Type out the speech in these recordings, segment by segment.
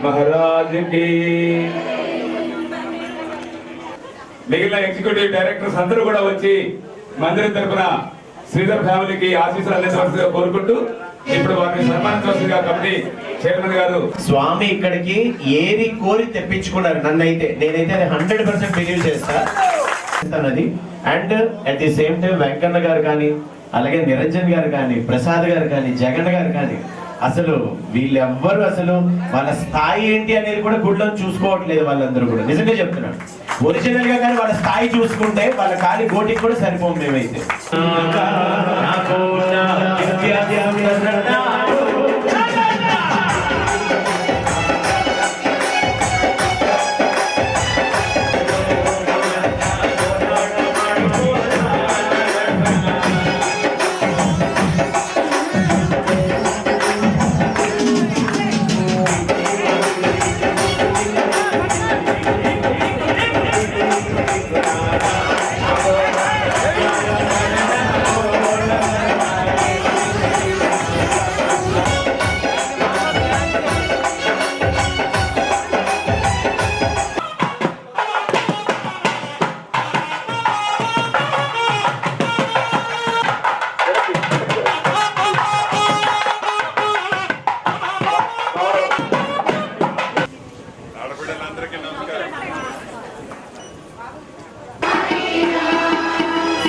महाराज की మిగిలిన executive directors అందరూ కూడా వచ్చి మందిరం తరపున శ్రీధర్ ఫ్యామిలీకి ఆశీస్సులు అందించవలసిగా కోరుకుంటూ ఇప్పుడు వారిని సన్మానించవలసిగా కమిటీ చైర్మన్ గారు. స్వామి ఇక్కడికి ఏది కోరి తెప్పించుకున్నారు నన్నైతే, నేనైతే 100% బిలీవ్ చేస్తానది. And at the same time Venkanna గారు కానీ, అలాగే నిరంజన్ గారు కానీ, ప్రసాద్ గారు కానీ, జగన్ గారు కానీ, అసలు వీళ్ళెవ్వరు అసలు వాళ్ళ స్థాయి ఏంటి అనేది కూడా గుడిలో చూసుకోవట్లేదు. వాళ్ళందరూ కూడా నిజంగా చెప్తున్నాను, ఒరిజినల్ గా కానీ వాళ్ళ స్థాయి చూసుకుంటే వాళ్ళ కాలి గోటికి కూడా సరిపోం. మేమైతే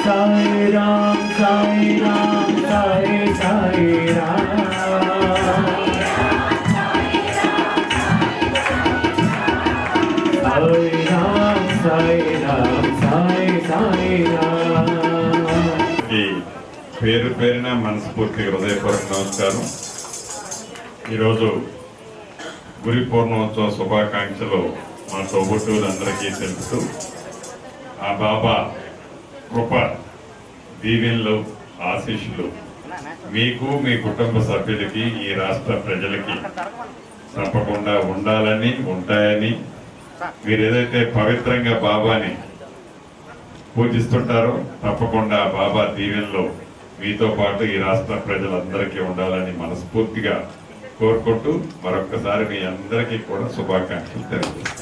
साई राम साई राम साई साई राम साई राम साई राम साई साई राम. పేరు పేరున మనస్ఫూర్తి హృదయపూర్వక నమస్కారం. ఈరోజు గురి పూర్ణోత్సవ శుభాకాంక్షలు మా తోబుట్టువులందరికీ తెలుపుతూ ఆ బాబా కృప దీవెనలు ఆశీస్సులు మీకు మీ కుటుంబ సభ్యులకి ఈ రాష్ట్ర ప్రజలకి తప్పకుండా ఉండాలని ఉంటాయని, మీరు ఏదైతే పవిత్రంగా బాబాని పూజిస్తుంటారో తప్పకుండా బాబా దీవెనలు మీతో పాటు ఈ రాష్ట్ర ప్రజలందరికీ ఉండాలని మనస్ఫూర్తిగా కోరుకుంటూ మరొక్కసారి మీ అందరికీ కూడా శుభాకాంక్షలు తెలుపుతున్నాను.